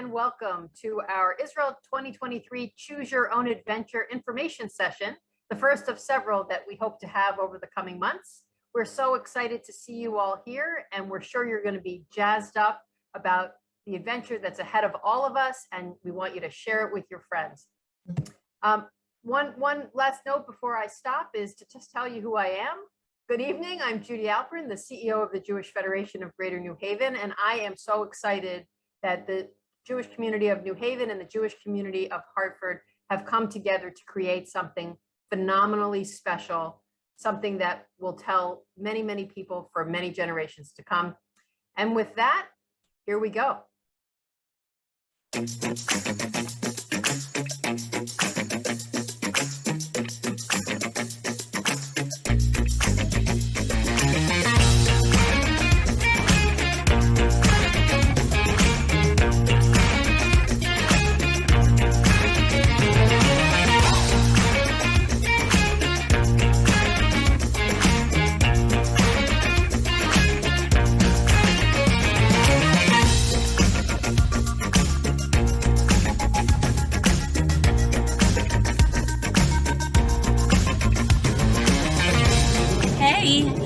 and welcome to our Israel 2023 Choose Your Own Adventure information session, the first of several that we hope to have over the coming months. We're so excited to see you all here, and we're sure you're going to be jazzed up about the adventure that's ahead of all of us, and we want you to share it with your friends. One last note before I stop is to just tell you who I am. Good evening, I'm Judy Alperin, the CEO of the Jewish Federation of Greater New Haven, and I am so excited that the Jewish community of New Haven and the Jewish community of Hartford have come together to create something phenomenally special, something that will tell many, many people for many generations to come. And with that, here we go.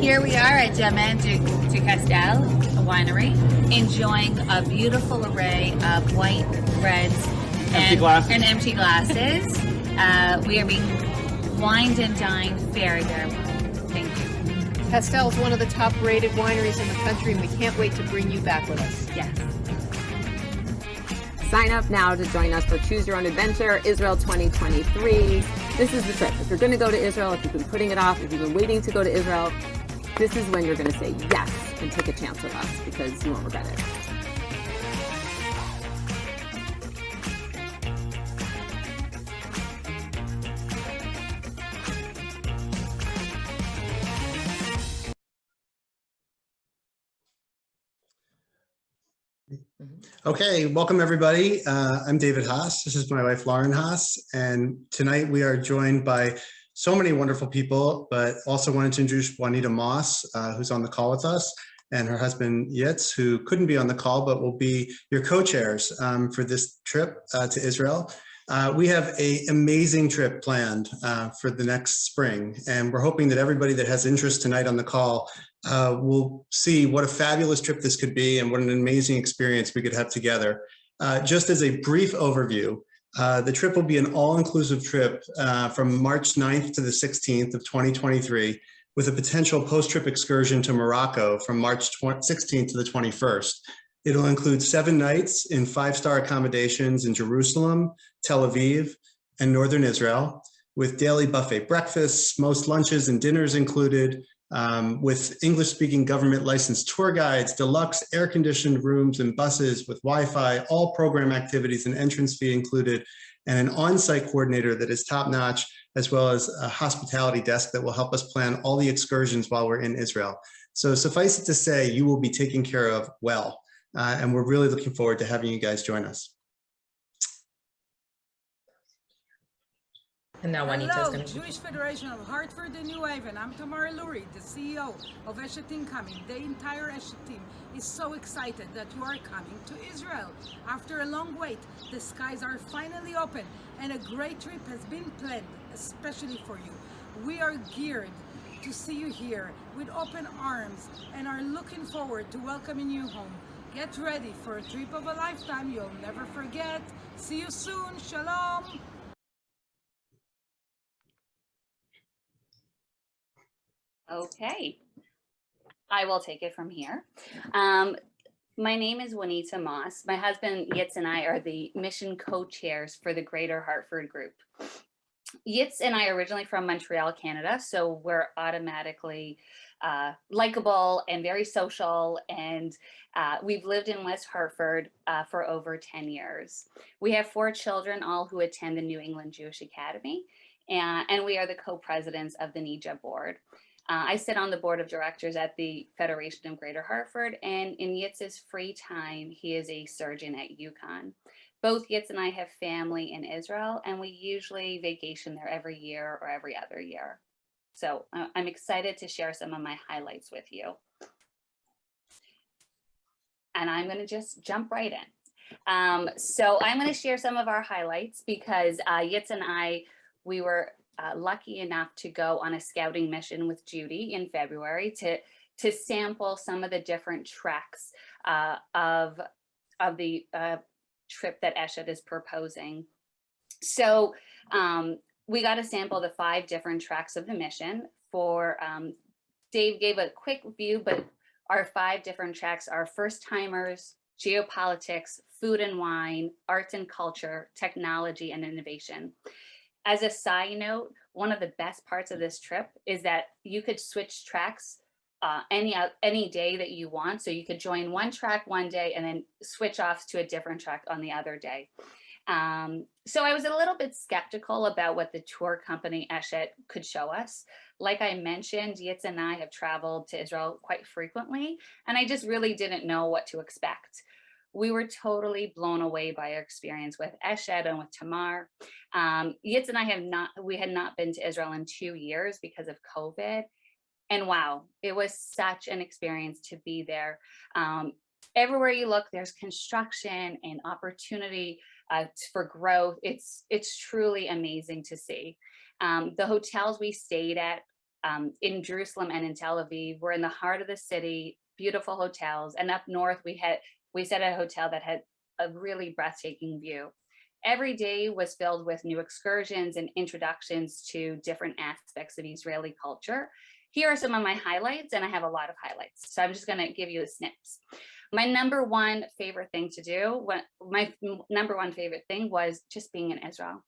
Here we are at Diamant du Castel, a winery, enjoying a beautiful array of white, reds, and empty glasses. We are being wined and dined very, very well. Thank you. Castel is one of the top-rated wineries in the country, and we can't wait to bring you back with us. Yes. Sign up now to join us for Choose Your Own Adventure, Israel 2023. This is the trip. If you're going to go to Israel, if you've been putting it off, if you've been waiting to go to Israel, this is when you're going to say yes and take a chance with us, because you won't regret it. Okay, welcome everybody. I'm David Haas. This is my wife, Lauren Haas. And tonight we are joined by so many wonderful people, but also wanted to introduce Juanita Moss, who's on the call with us, and her husband, Yitz, who couldn't be on the call, but will be your co-chairs for this trip to Israel. We have an amazing trip planned for the next spring, and we're hoping that everybody that has interest tonight on the call will see what a fabulous trip this could be and what an amazing experience we could have together. Just as a brief overview, the trip will be an all-inclusive trip from March 9th to the 16th of 2023, with a potential post-trip excursion to Morocco from March 16th to the 21st. It'll include 7 nights in 5-star accommodations in Jerusalem, Tel Aviv, and Northern Israel, with daily buffet breakfasts, most lunches and dinners included, with English-speaking government licensed tour guides, deluxe air-conditioned rooms and buses with Wi-Fi, all program activities and entrance fee included, and an on-site coordinator that is top-notch, as well as a hospitality desk that will help us plan all the excursions while we're in Israel. So suffice it to say, you will be taken care of well, and we're really looking forward to having you guys join us. And now Hello, Jewish Federation of Hartford and New Haven. I'm Tamara Lurie, the CEO of Eshet Incoming. The entire Eshet team is so excited that you are coming to Israel. After a long wait, the skies are finally open and a great trip has been planned, especially for you. We are geared to see you here with open arms and are looking forward to welcoming you home. Get ready for a trip of a lifetime you'll never forget. See you soon. Shalom. Okay, I will take it from here. My name is Juanita Moss. My husband Yitz and I are the mission co-chairs for the Greater Hartford Group. Yitz and I are originally from Montreal, Canada, so we're automatically likable and very social, and we've lived in West Hartford for over 10 years. We have 4 children, all who attend the New England Jewish Academy, and we are the co-presidents of the NEJA board. I sit on the board of directors at the Federation of Greater Hartford, and in Yitz's free time, he is a surgeon at UConn. Both Yitz and I have family in Israel, and we usually vacation there every year or every other year. So I'm excited to share some of my highlights with you. And I'm going to just jump right in. So I'm going to share some of our highlights because Yitz and I, we were lucky enough to go on a scouting mission with Judy in February to sample some of the different treks of the trip that Eshet is proposing. So we got to sample the 5 different tracks of the mission. For Dave gave a quick view, but our 5 different tracks are first timers, geopolitics, food and wine, arts and culture, technology, and innovation. As a side note, one of the best parts of this trip is that you could switch tracks any day that you want. So you could join one track one day and then switch off to a different track on the other day. So I was a little bit skeptical about what the tour company Eshet could show us. Like I mentioned, Yitz and I have traveled to Israel quite frequently, and I just really didn't know what to expect. We were totally blown away by our experience with Eshet and with Tamar. Yitz and I had not been to Israel in 2 years because of COVID. And wow, it was such an experience to be there. Everywhere you look, there's construction and opportunity for growth. It's truly amazing to see. The hotels we stayed at in Jerusalem and in Tel Aviv were in the heart of the city, beautiful hotels. And up north, we stayed at a hotel that had a really breathtaking view. Every day was filled with new excursions and introductions to different aspects of Israeli culture. Here are some of my highlights, and I have a lot of highlights. So I'm just going to give you the snips. My number one favorite thing to do, my number one favorite thing was just being in Israel.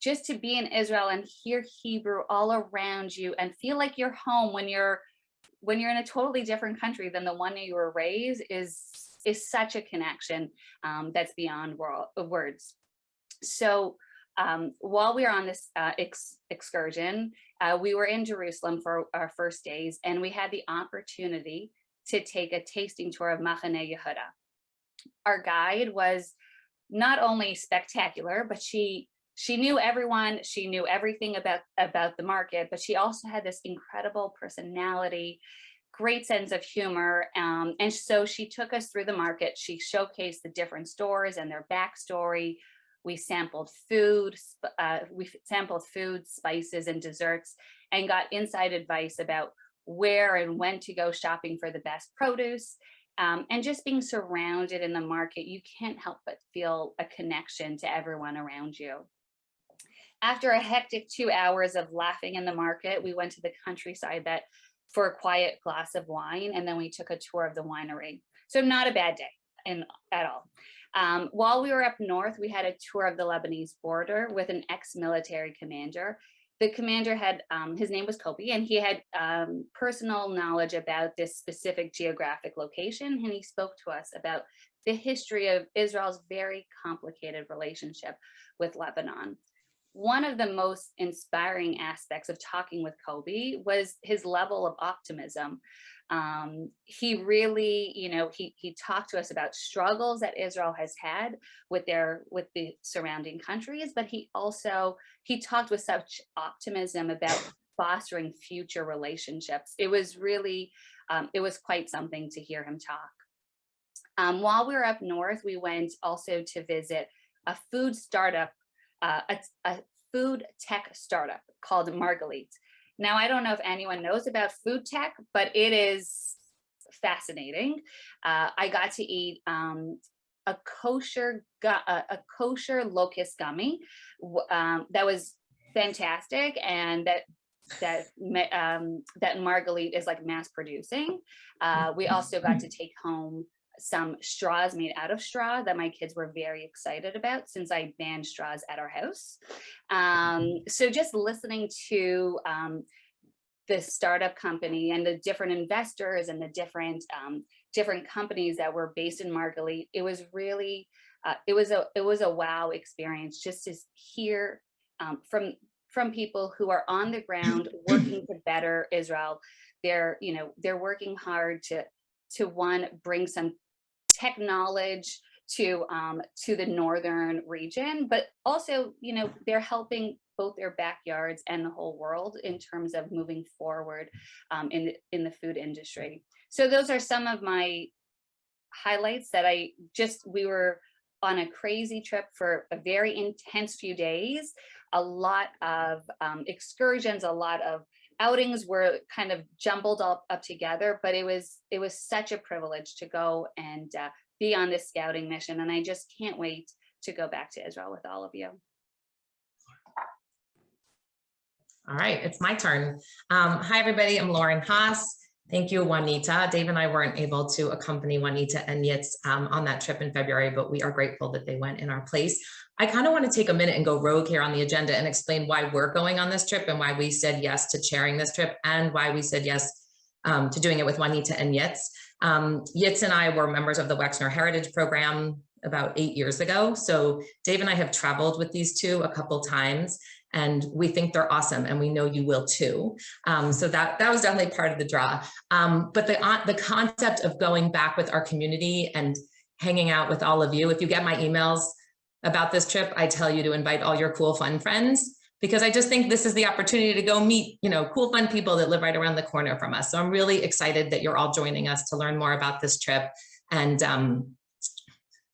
Just to be in Israel and hear Hebrew all around you and feel like you're home when you're in a totally different country than the one you were raised is such a connection that's beyond words. So while we were on this excursion, we were in Jerusalem for our first days, and we had the opportunity to take a tasting tour of Machane Yehuda. Our guide was not only spectacular, but she knew everyone, she knew everything about the market, but she also had this incredible personality, great sense of humor. And so she took us through the market. She showcased the different stores and their backstory. We sampled food, spices, and desserts, and got inside advice about where and when to go shopping for the best produce. And just being surrounded in the market, you can't help but feel a connection to everyone around you. After a hectic 2 hours of laughing in the market, we went to the countryside for a quiet glass of wine, and then we took a tour of the winery. So not a bad day at all. While we were up north, we had a tour of the Lebanese border with an ex-military commander. The commander had, his name was Kobe, and he had personal knowledge about this specific geographic location, and he spoke to us about the history of Israel's very complicated relationship with Lebanon. One of the most inspiring aspects of talking with Kobe was his level of optimism. He really, he talked to us about struggles that Israel has had with the surrounding countries, but he talked with such optimism about fostering future relationships. It was really, it was quite something to hear him talk. While we were up north, we went also to visit a food startup, a food tech startup called Margalit. Now, I don't know if anyone knows about food tech, but it is fascinating. I got to eat a kosher locust gummy that was fantastic, and that Margalit is like mass producing. We also got to take home some straws made out of straw that my kids were very excited about, since I banned straws at our house. So just listening to the startup company and the different investors and the different companies that were based in Margalit, it was really it was a wow experience just to hear from people who are on the ground working to better Israel. They're working hard to one, bring some tech knowledge to the northern region, but also, they're helping both their backyards and the whole world in terms of moving forward in the food industry. So those are some of my highlights that we were on a crazy trip for a very intense few days. A lot of excursions, a lot of outings were kind of jumbled up together, but it was such a privilege to go and be on this scouting mission. And I just can't wait to go back to Israel with all of you. All right, it's my turn. Hi, everybody. I'm Lauren Haas. Thank you, Juanita. Dave and I weren't able to accompany Juanita and Yitz on that trip in February, but we are grateful that they went in our place. I kind of want to take a minute and go rogue here on the agenda and explain why we're going on this trip and why we said yes to chairing this trip and why we said yes to doing it with Juanita and Yitz. Yitz and I were members of the Wexner Heritage Program about 8 years ago. So Dave and I have traveled with these two a couple times, and we think they're awesome, and we know you will too. So that was definitely part of the draw. But the concept of going back with our community and hanging out with all of you, if you get my emails about this trip, I tell you to invite all your cool, fun friends, because I just think this is the opportunity to go meet, cool, fun people that live right around the corner from us. So I'm really excited that you're all joining us to learn more about this trip. And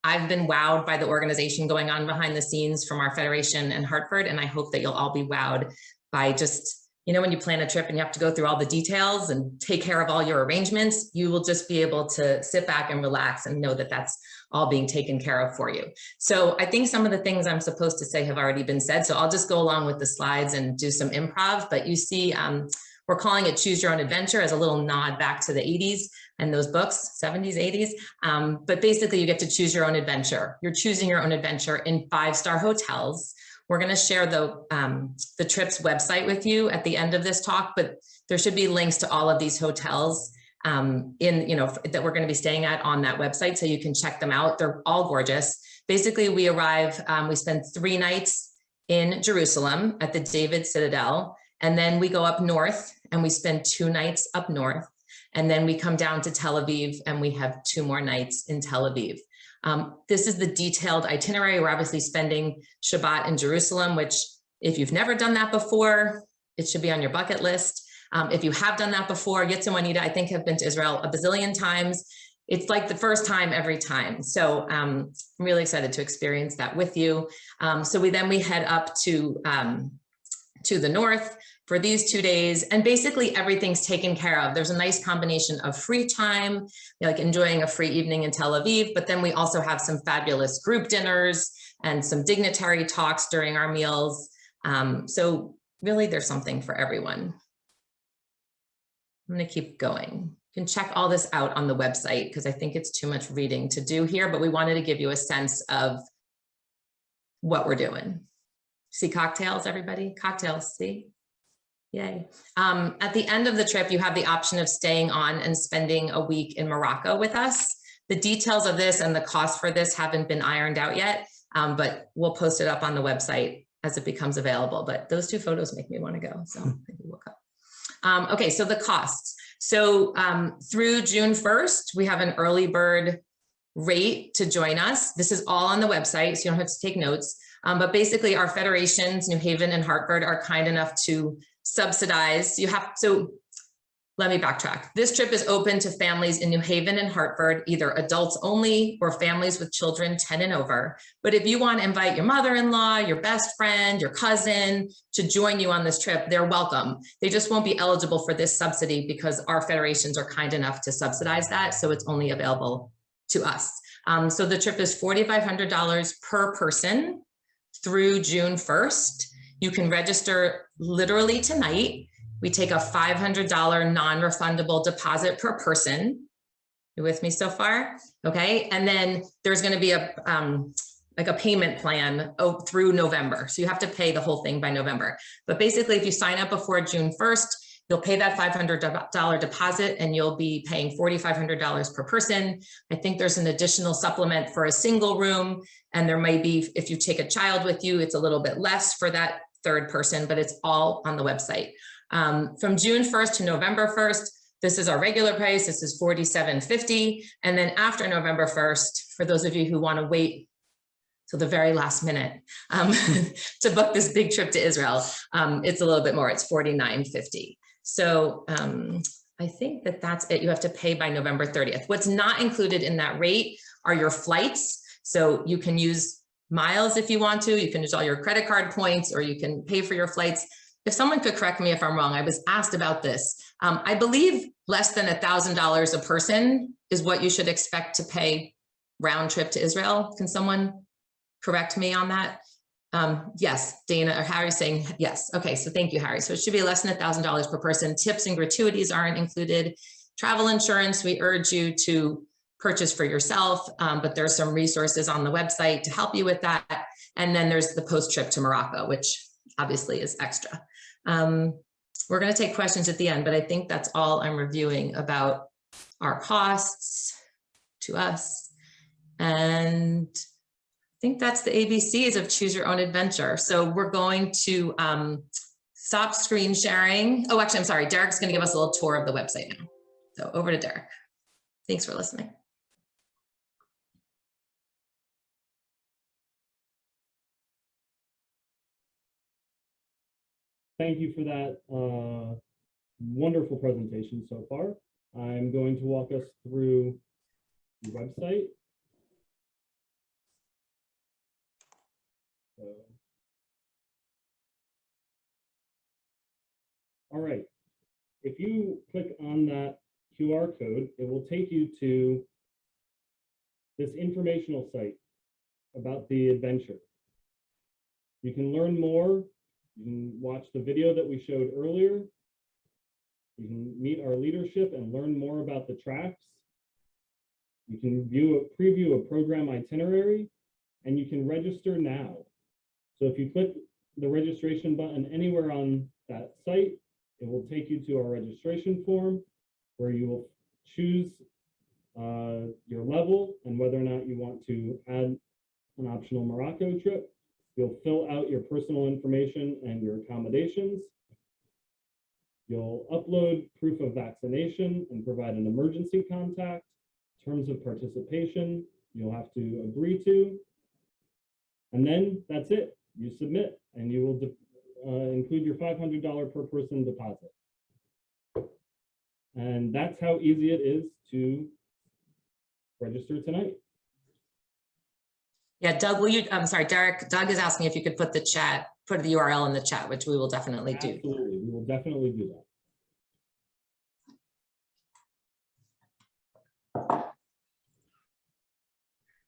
I've been wowed by the organization going on behind the scenes from our Federation and Hartford, and I hope that you'll all be wowed by just, when you plan a trip and you have to go through all the details and take care of all your arrangements, you will just be able to sit back and relax and know that that's all being taken care of for you. So I think some of the things I'm supposed to say have already been said, so I'll just go along with the slides and do some improv. But you see, we're calling it Choose Your Own Adventure as a little nod back to the 80s and those books, 70s, 80s. But basically you get to choose your own adventure. You're choosing your own adventure in 5-star hotels. We're going to share the trip's website with you at the end of this talk, but there should be links to all of these hotels that we're going to be staying at on that website, so you can check them out. They're all gorgeous. Basically, we arrive, we spend 3 nights in Jerusalem at the David Citadel, and then we go up north and we spend 2 nights up north, and then we come down to Tel Aviv and we have 2 more nights in Tel Aviv. This is the detailed itinerary. We're obviously spending Shabbat in Jerusalem, which if you've never done that before, it should be on your bucket list. If you have done that before, Yitz and Juanita, I think, have been to Israel a bazillion times. It's like the first time every time. So I'm really excited to experience that with you. So we head up to the north for these 2 days, and basically everything's taken care of. There's a nice combination of free time, like enjoying a free evening in Tel Aviv, but then we also have some fabulous group dinners and some dignitary talks during our meals. So really there's something for everyone. I'm going to keep going. You can check all this out on the website because I think it's too much reading to do here, but we wanted to give you a sense of what we're doing. See cocktails, everybody? Cocktails, see? Yay. At the end of the trip, you have the option of staying on and spending a week in Morocco with us. The details of this and the cost for this haven't been ironed out yet, but we'll post it up on the website as it becomes available. But those 2 photos make me want to go, so maybe we'll go. Okay, so the costs. So through June 1st, we have an early bird rate to join us. This is all on the website, so you don't have to take notes. But basically our federations, New Haven and Hartford, are kind enough to subsidize. So let me backtrack. This trip is open to families in New Haven and Hartford, either adults only or families with children 10 and over. But if you want to invite your mother-in-law, your best friend, your cousin to join you on this trip, they're welcome. They just won't be eligible for this subsidy because our federations are kind enough to subsidize that. So it's only available to us. So the trip is $4,500 per person through June 1st. You can register literally tonight. We take a $500 non-refundable deposit per person. You with me so far? Okay, and then there's going to be a payment plan through November. So you have to pay the whole thing by November. But basically, if you sign up before June 1st, you'll pay that $500 deposit and you'll be paying $4,500 per person. I think there's an additional supplement for a single room, and there may be, if you take a child with you, it's a little bit less for that 3rd person, but it's all on the website. From June 1st to November 1st, this is our regular price. This is $47.50. And then after November 1st, for those of you who want to wait till the very last minute to book this big trip to Israel, it's a little bit more. It's $49.50. So I think that's it. You have to pay by November 30th. What's not included in that rate are your flights. So you can use miles if you want to, you can use all your credit card points, or you can pay for your flights. If someone could correct me if I'm wrong, I was asked about this. I believe less than $1,000 a person is what you should expect to pay round trip to Israel. Can someone correct me on that? Yes, Dana or Harry saying yes. Okay, so thank you, Harry. So it should be less than $1,000 per person. Tips and gratuities aren't included. Travel insurance, we urge you to purchase for yourself, but there's some resources on the website to help you with that. And then there's the post-trip to Morocco, which obviously is extra. We're going to take questions at the end, but I think that's all I'm reviewing about our costs to us. And I think that's the ABCs of Choose Your Own Adventure. So we're going to stop screen sharing. Oh, actually, I'm sorry. Derek's going to give us a little tour of the website now. So over to Derek. Thanks for listening. Thank you for that wonderful presentation so far. I'm going to walk us through the website. All right. If you click on that QR code, it will take you to this informational site about the adventure. You can learn more. You can watch the video that we showed earlier. You can meet our leadership and learn more about the tracks. You can preview a program itinerary, and you can register now. So if you click the registration button anywhere on that site, it will take you to our registration form where you will choose your level and whether or not you want to add an optional Morocco trip. You'll fill out your personal information and your accommodations. You'll upload proof of vaccination and provide an emergency contact. Terms of participation, you'll have to agree to. And then that's it. You submit, and you will include your $500 per person deposit. And that's how easy it is to register tonight. Yeah, Doug, will you, I'm sorry, Derek, Doug is asking if you could put the URL in the chat, which we will definitely do. Absolutely, we will definitely do that.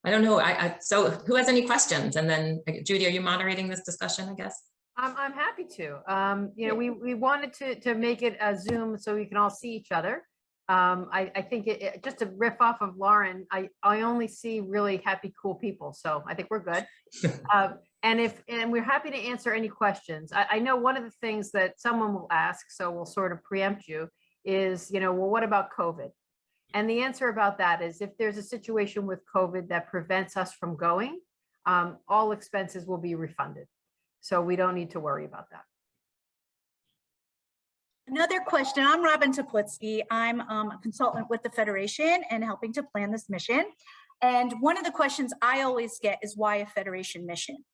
I don't know, so who has any questions? And then Judy, are you moderating this discussion, I guess? I'm happy to. You know, we wanted to make it a Zoom so we can all see each other. I think just to riff off of Lauren, I only see really happy, cool people. So I think we're good. And we're happy to answer any questions. I know one of the things that someone will ask, so we'll sort of preempt you, is, you know, well, what about COVID? And the answer about that is if there's a situation with COVID that prevents us from going, all expenses will be refunded. So we don't need to worry about that. Another question. I'm Robin Toplitsky. I'm a consultant with the Federation and helping to plan this mission. And one of the questions I always get is why a Federation mission?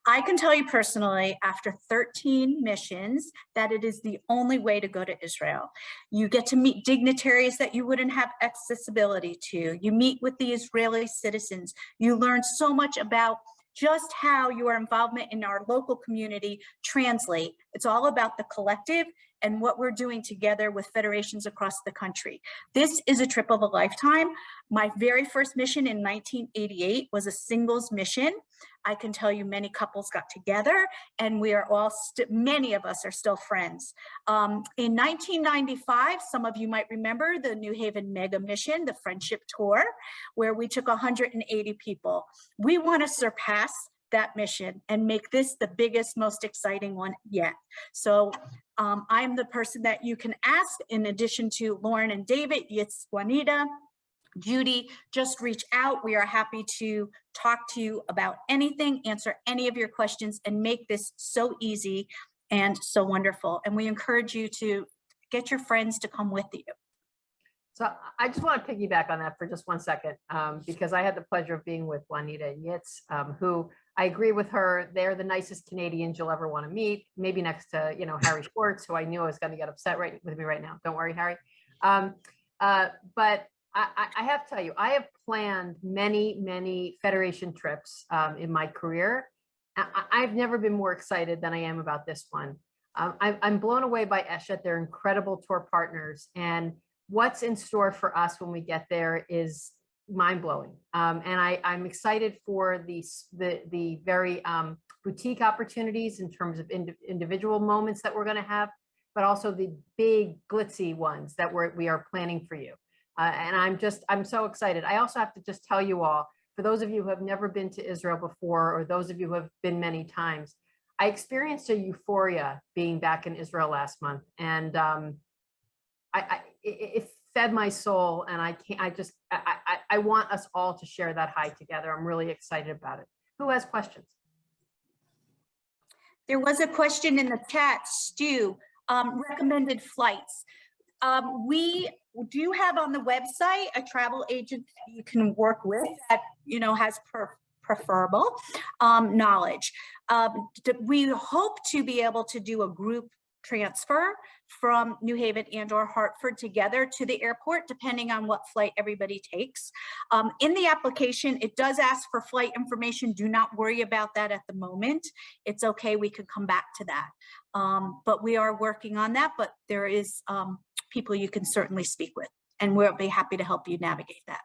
I can tell you personally, after 13 missions, that it is the only way to go to Israel. You get to meet dignitaries that you wouldn't have accessibility to. You meet with the Israeli citizens. You learn so much about just how your involvement in our local community translate. It's all about the collective and what we're doing together with federations across the country. This is a trip of a lifetime. My very first mission in 1988 was a singles mission. I can tell you many couples got together and we are all, many of us are still friends. In 1995, some of you might remember the New Haven Mega Mission, the Friendship Tour, where we took 180 people. We want to surpass that mission and make this the biggest, most exciting one yet. So I'm the person that you can ask in addition to Lauren and David. It's Juanita, Judy, just reach out. We are happy to talk to you about anything, answer any of your questions, and make this so easy and so wonderful. And we encourage you to get your friends to come with you. So I just want to piggyback on that for just 1 second, because I had the pleasure of being with Juanita and Yitz, who I agree with her. They're the nicest Canadians you'll ever want to meet, maybe next to, you know, Harry Schwartz, who I knew I was going to get upset with me right now. Don't worry, Harry. But I have to tell you, I have planned many Federation trips in my career. I've never been more excited than I am about this one. I'm blown away by Eshet. They're incredible tour partners, and what's in store for us when we get there is mind-blowing. And I'm excited for the very boutique opportunities in terms of individual moments that we're going to have, but also the big glitzy ones that we are planning for you. And I'm so excited. I also have to just tell you all, for those of you who have never been to Israel before, or those of you who have been many times, I experienced a euphoria being back in Israel last month, and it fed my soul. And I want us all to share that high together. I'm really excited about it. Who has questions? There was a question in the chat, Stu, recommended flights. We do have on the website a travel agent that you can work with that, has preferable knowledge. We hope to be able to do a group transfer from New Haven and or Hartford together to the airport, depending on what flight everybody takes. In the application, it does ask for flight information. Do not worry about that at the moment. It's okay, we could come back to that. But we are working on that, but there is people you can certainly speak with, and we'll be happy to help you navigate that.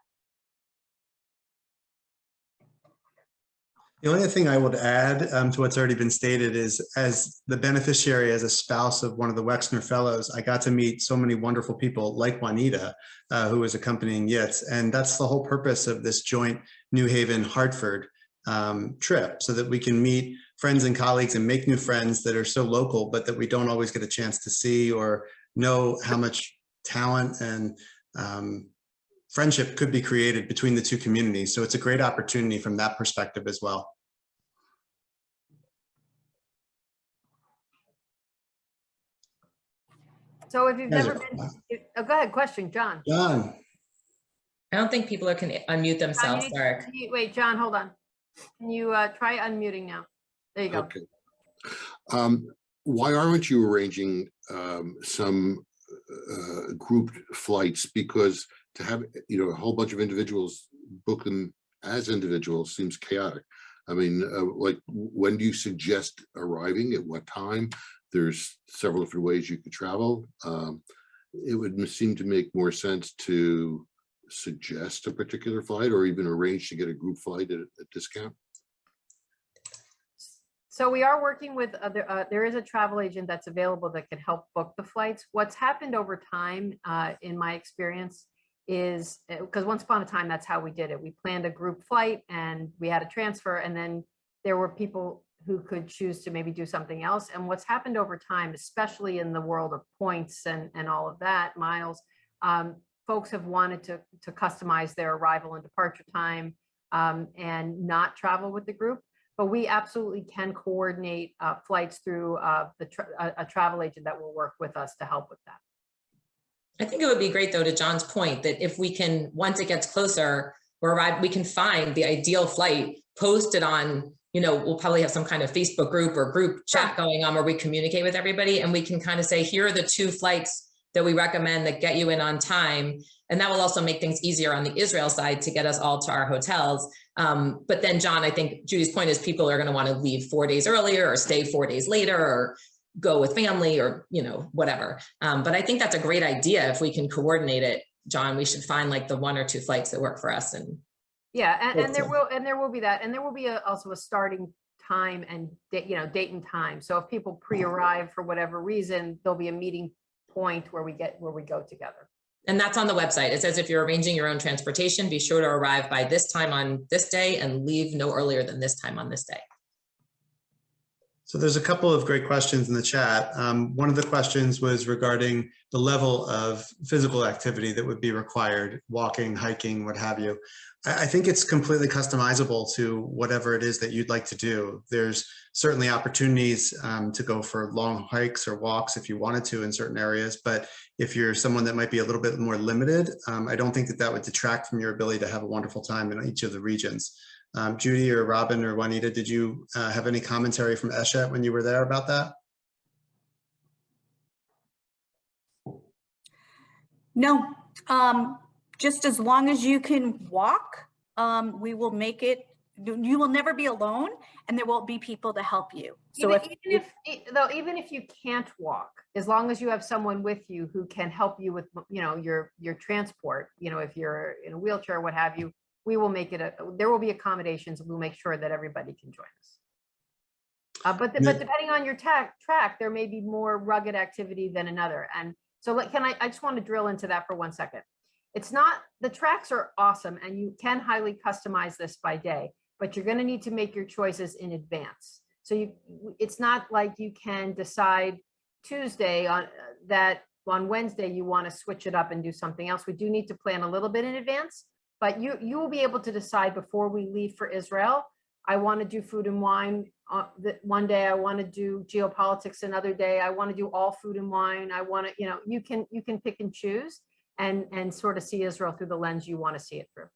The only thing I would add to what's already been stated is, as the beneficiary, as a spouse of one of the Wexner Fellows, I got to meet so many wonderful people like Juanita, who was accompanying Yitz. And that's the whole purpose of this joint New Haven-Hartford trip, so that we can meet friends and colleagues and make new friends that are so local, but that we don't always get a chance to see or know how much talent and friendship could be created between the two communities. So it's a great opportunity from that perspective as well. So if you've never been, oh, go ahead, question, John. John. I don't think people can unmute themselves, Derek. Wait, John, hold on. Can you try unmuting now? There you go. Okay. Why aren't you arranging some grouped flights? Because to have a whole bunch of individuals book them as individuals seems chaotic. I mean, like, when do you suggest arriving? At what time? There's several different ways you could travel. It would seem to make more sense to suggest a particular flight, or even arrange to get a group flight at a discount. So we are working with there is a travel agent that's available that can help book the flights. What's happened over time, in my experience, is because once upon a time, that's how we did it. We planned a group flight and we had a transfer, and then there were people who could choose to maybe do something else. And what's happened over time, especially in the world of points and all of that, miles, folks have wanted to customize their arrival and departure time and not travel with the group. But we absolutely can coordinate flights through a travel agent that will work with us to help with that. I think it would be great, though, to John's point, that if we can, once it gets closer, we can find the ideal flight, post it on, we'll probably have some kind of Facebook group or group chat going on where we communicate with everybody, and we can kind of say, here are the 2 flights that we recommend that get you in on time. And that will also make things easier on the Israel side to get us all to our hotels. But then, John, I think Judy's point is people are going to want to leave 4 days earlier or stay 4 days later or go with family or, whatever. But I think that's a great idea. If we can coordinate it, John, we should find like the 1 or 2 flights that work for us. And yeah, and there will be that, and there will be also a starting time and date and time. So if people pre-arrive for whatever reason, there'll be a meeting point where we go together. And that's on the website. It says if you're arranging your own transportation, be sure to arrive by this time on this day and leave no earlier than this time on this day. So there's a couple of great questions in the chat. One of the questions was regarding the level of physical activity that would be required, walking, hiking, what have you. I think it's completely customizable to whatever it is that you'd like to do. There's certainly opportunities to go for long hikes or walks if you wanted to in certain areas. But if you're someone that might be a little bit more limited, I don't think that would detract from your ability to have a wonderful time in each of the regions. Judy or Robin or Juanita, did you have any commentary from Eshet when you were there about that? No. just as long as you can walk, we will make it, you will never be alone, and there will be people to help you. So even if you can't walk, as long as you have someone with you who can help you with, your transport, if you're in a wheelchair or what have you, we will make it there will be accommodations. We'll make sure that everybody can join us. But depending on your track, there may be more rugged activity than another. And so I just want to drill into that for 1 second. It's not, the tracks are awesome and you can highly customize this by day, but you're going to need to make your choices in advance. So it's not like you can decide Tuesday that on Wednesday you want to switch it up and do something else. We do need to plan a little bit in advance, but you will be able to decide before we leave for Israel. I want to do food and wine one day. I want to do geopolitics another day. I want to do all food and wine. I want to, you can pick and choose and sort of see Israel through the lens you want to see it through.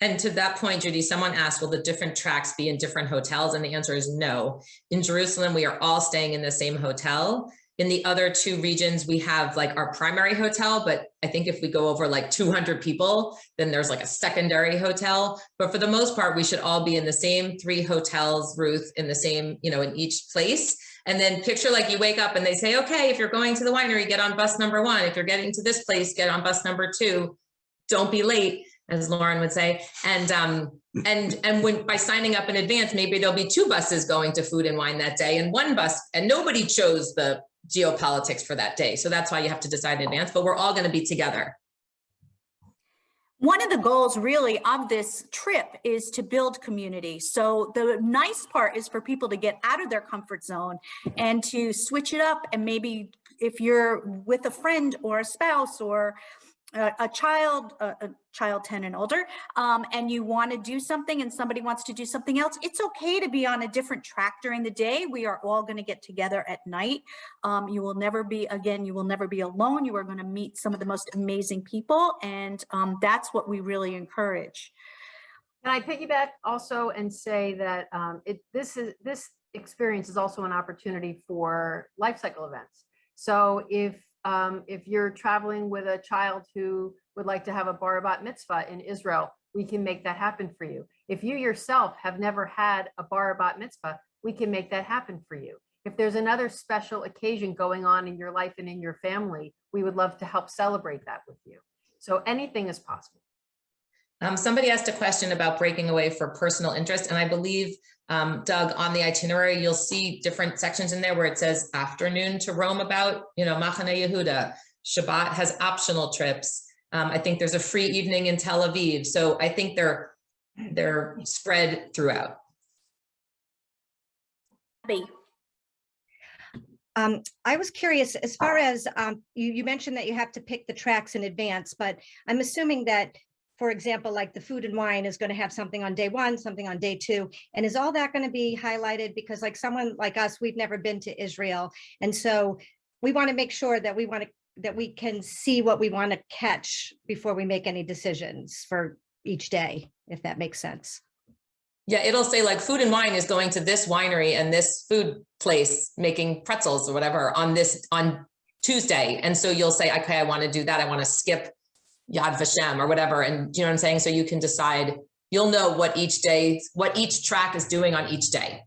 And to that point, Judy, someone asked, will the different tracks be in different hotels? And the answer is no. In Jerusalem, we are all staying in the same hotel. In the other two regions, we have like our primary hotel, but I think if we go over like 200 people, then there's like a secondary hotel. But for the most part, we should all be in the same 3 hotels, Ruth, in the same, in each place. And then picture like you wake up and they say, okay, if you're going to the winery, get on bus number 1. If you're getting to this place, get on bus number 2. Don't be late, as Lauren would say. And when by signing up in advance, maybe there'll be 2 buses going to food and wine that day and 1 bus, and nobody chose the geopolitics for that day. So that's why you have to decide in advance, but we're all going to be together. One of the goals really of this trip is to build community. So the nice part is for people to get out of their comfort zone and to switch it up. And maybe if you're with a friend or a spouse or a child 10 and older, and you want to do something and somebody wants to do something else, it's okay to be on a different track during the day. We are all going to get together at night. You will never be alone. You are going to meet some of the most amazing people. And that's what we really encourage. Can I piggyback also and say that this experience is also an opportunity for life cycle events. So if you're traveling with a child who would like to have a bar bat mitzvah in Israel, we can make that happen for you. If you yourself have never had a bar bat mitzvah, we can make that happen for you. If there's another special occasion going on in your life and in your family, we would love to help celebrate that with you. So anything is possible. Somebody asked a question about breaking away for personal interest. And I believe, Doug, on the itinerary, you'll see different sections in there where it says afternoon to roam about, Machane Yehuda. Shabbat has optional trips. I think there's a free evening in Tel Aviv. So I think they're spread throughout. I was curious, as far as you mentioned that you have to pick the tracks in advance, but I'm assuming that, for example, like the food and wine is going to have something on day 1, something on day 2. And is all that going to be highlighted? Because like someone like us, we've never been to Israel. And so we want to make sure that we can see what we want to catch before we make any decisions for each day, if that makes sense. Yeah, it'll say like food and wine is going to this winery and this food place making pretzels or whatever on Tuesday. And so you'll say, okay, I want to do that. I want to skip Yad Vashem or whatever. And you know what I'm saying? So you can decide, you'll know what each track is doing on each day.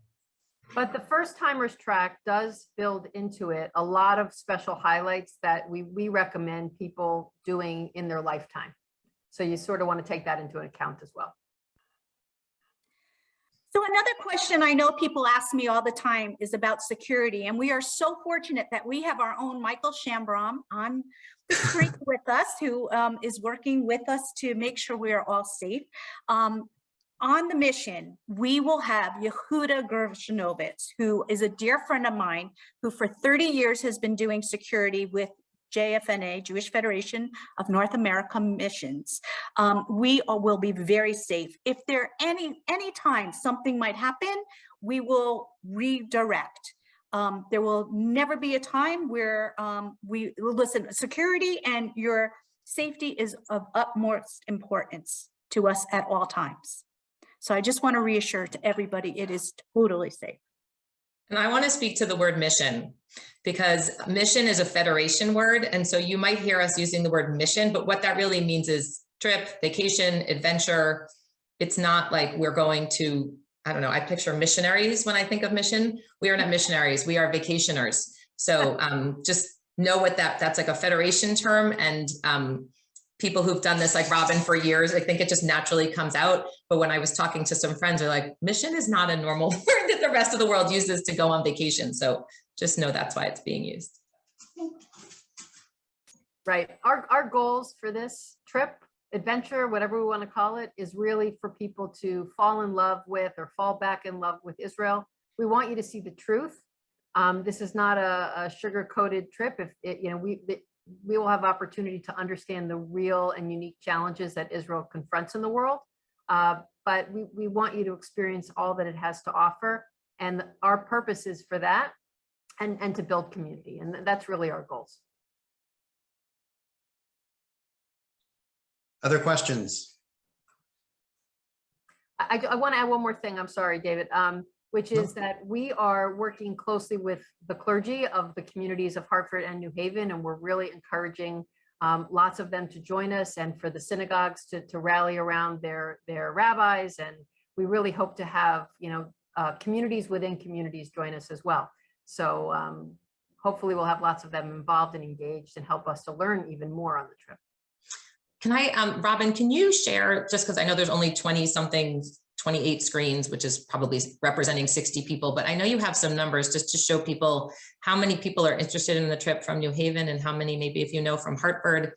But the first timers track does build into it a lot of special highlights that we recommend people doing in their lifetime. So you sort of want to take that into account as well. So another question I know people ask me all the time is about security. And we are so fortunate that we have our own Michael Shambrom on the street with us, who is working with us to make sure we are all safe. On the mission, we will have Yehuda Gershonovitz, who is a dear friend of mine, who for 30 years has been doing security with JFNA, Jewish Federation of North America Missions. We will be very safe. If there any time something might happen, we will redirect. There will never be a time where security and your safety is of utmost importance to us at all times. So I just want to reassure to everybody, it is totally safe. And I want to speak to the word mission, because mission is a federation word. And so you might hear us using the word mission, but what that really means is trip, vacation, adventure. It's not like we're going to, I don't know, I picture missionaries when I think of mission. We are not missionaries, we are vacationers. So just know what that's like a federation term, and people who've done this like Robin for years, I think it just naturally comes out. But when I was talking to some friends, they're like, mission is not a normal word that the rest of the world uses to go on vacation. So just know that's why it's being used. Right. Our goals for this trip, adventure, whatever we want to call it, is really for people to fall in love with or fall back in love with Israel. We want you to see the truth. This is not a sugar-coated trip. If it, you know, we will have opportunity to understand the real and unique challenges that Israel confronts in the world. But we want you to experience all that it has to offer. And our purpose is for that and to build community. And that's really our goals. Other questions? I want to add one more thing. I'm sorry, David, which is that we are working closely with the clergy of the communities of Hartford and New Haven, and we're really encouraging lots of them to join us, and for the synagogues to rally around their rabbis. And we really hope to have, you know, communities within communities join us as well. So hopefully we'll have lots of them involved and engaged and help us to learn even more on the trip. Can I, Robin, can you share, just because I know there's only 28 screens, which is probably representing 60 people, but I know you have some numbers just to show people how many people are interested in the trip from New Haven and how many, maybe if you know, from Hartford,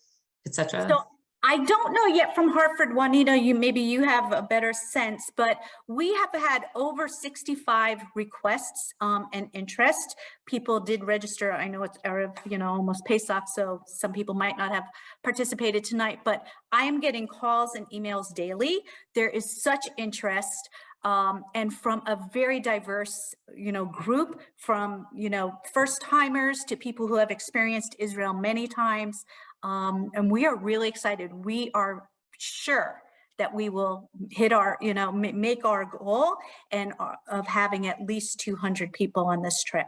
et cetera. So I don't know yet from Hartford, Juanita, maybe you have a better sense, but we have had over 65 requests and interest. People did register. I know it's Arab, you know, almost Pesach, so some people might not have participated tonight, but I am getting calls and emails daily. There is such interest. And from a very diverse, you know, group, from, you know, first timers to people who have experienced Israel many times. And we are really excited. We are sure that we will hit our, you know, make our goal and of having at least 200 people on this trip.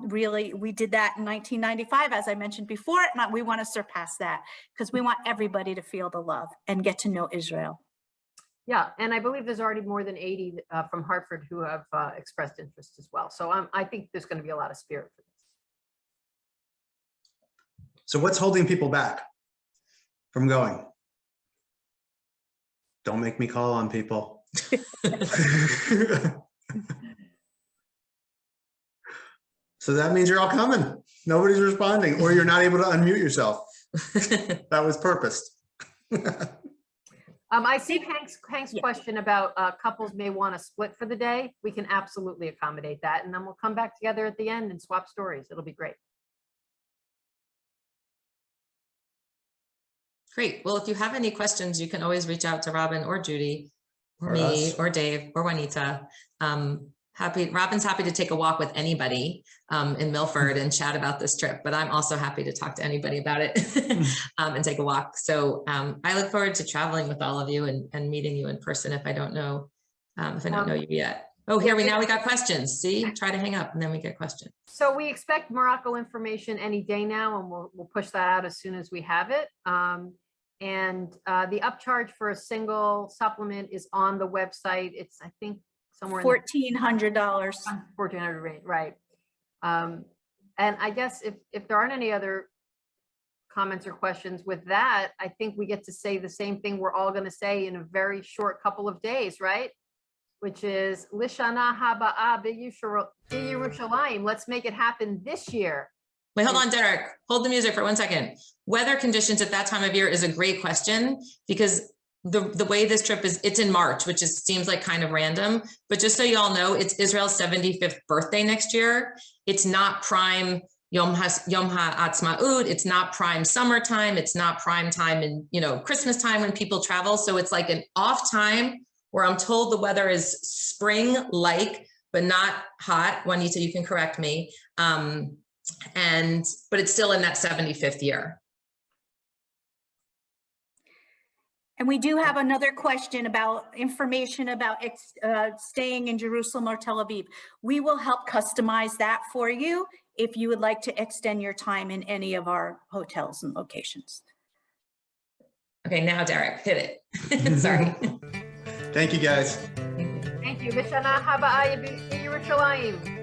Really, we did that in 1995, as I mentioned before, and we want to surpass that because we want everybody to feel the love and get to know Israel. Yeah, and I believe there's already more than 80 from Hartford who have expressed interest as well. So I think there's going to be a lot of spirit for this. So what's holding people back from going? Don't make me call on people. So that means you're all coming. Nobody's responding, or you're not able to unmute yourself. That was purposed. I see Hank's question about couples may want to split for the day. We can absolutely accommodate that. And then we'll come back together at the end and swap stories. It'll be great. Great. Well, if you have any questions, you can always reach out to Robin or Judy or me or Dave or Juanita. Robin's happy to take a walk with anybody in Milford and chat about this trip, but I'm also happy to talk to anybody about it and take a walk. So I look forward to traveling with all of you and meeting you in person if I don't know, you yet. Oh, here now we got questions. See, try to hang up and then we get questions. So we expect Morocco information any day now, and we'll push that out as soon as we have it. And the upcharge for a single supplement is on the website. It's, I think, somewhere $1,400. $1,400 range, right? And I guess if there aren't any other comments or questions with that, I think we get to say the same thing we're all going to say in a very short couple of days, right? Which is Lishana Haba'a B'Yerushalayim. Let's make it happen this year. Wait, hold on, Derek. Hold the music for 1 second. Weather conditions at that time of year is a great question because the way this trip is, it's in March, which seems like kind of random, but just so you all know, it's Israel's 75th birthday next year. It's not prime Yom HaAtzmaut. It's not prime summertime. It's not prime time in, you know, Christmas time when people travel. So it's like an off time where I'm told the weather is spring-like, but not hot. Juanita, you can correct me. But it's still in that 75th year. And we do have another question about information about staying in Jerusalem or Tel Aviv. We will help customize that for you if you would like to extend your time in any of our hotels and locations. Okay, now Derek, hit it. Sorry. Thank you, guys. Thank you. Mishana Haba'ai Yerushalayim.